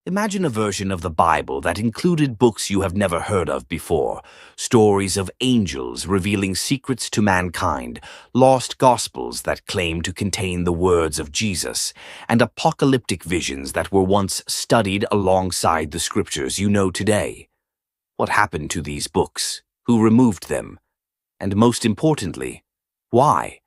Imagine a version of the Bible that included books you have never heard of before, stories of angels revealing secrets to mankind, lost gospels that claim to contain the words of Jesus, and apocalyptic visions that were once studied alongside the scriptures you know today. What happened to these books? Who removed them? And most importantly, why?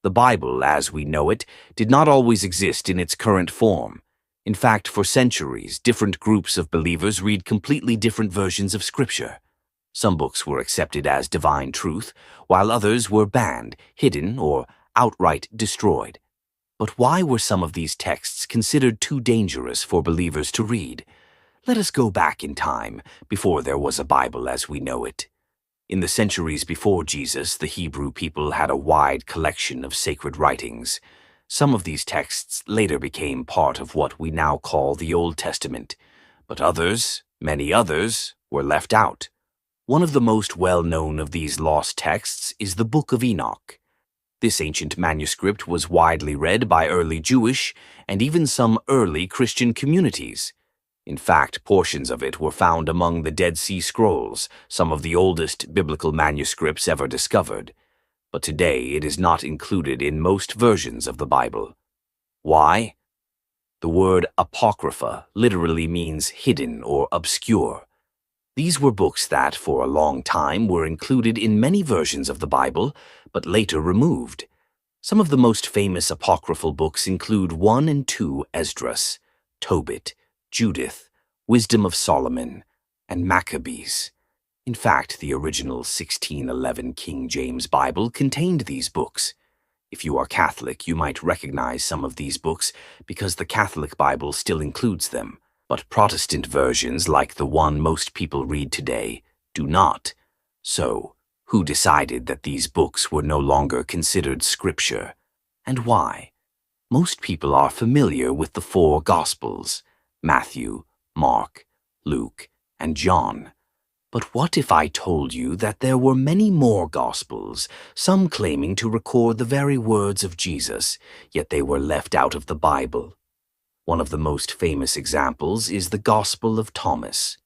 The Bible, as we know it, did not always exist in its current form. In fact, for centuries, different groups of believers read completely different versions of Scripture. Some books were accepted as divine truth, while others were banned, hidden, or outright destroyed. But why were some of these texts considered too dangerous for believers to read? Let us go back in time, before there was a Bible as we know it. In the centuries before Jesus, the Hebrew people had a wide collection of sacred writings. Some of these texts later became part of what we now call the Old Testament, but others, many others, were left out. One of the most well-known of these lost texts is the Book of Enoch. This ancient manuscript was widely read by early Jewish and even some early Christian communities. In fact, portions of it were found among the Dead Sea Scrolls, some of the oldest biblical manuscripts ever discovered. But today it is not included in most versions of the Bible. Why? The word apocrypha literally means hidden or obscure. These were books that, for a long time, were included in many versions of the Bible, but later removed. Some of the most famous apocryphal books include 1 and 2 Esdras, Tobit, Judith, Wisdom of Solomon, and Maccabees. In fact, the original 1611 King James Bible contained these books. If you are Catholic, you might recognize some of these books because the Catholic Bible still includes them, but Protestant versions, like the one most people read today, do not. So, who decided that these books were no longer considered scripture? And why? Most people are familiar with the 4 Gospels: Matthew, Mark, Luke, and John. But what if I told you that there were many more Gospels, some claiming to record the very words of Jesus, yet they were left out of the Bible? One of the most famous examples is the Gospel of Thomas.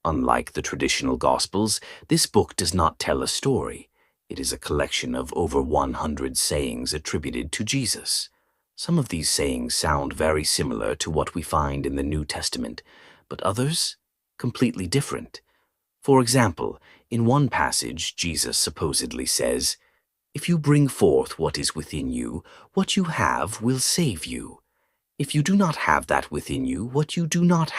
Unlike the traditional Gospels, this book does not tell a story. It is a collection of over 100 sayings attributed to Jesus. Some of these sayings sound very similar to what we find in the New Testament, but others completely different. For example, in one passage, Jesus supposedly says, "If you bring forth what is within you, what you have will save you. If you do not have that within you, what you do not have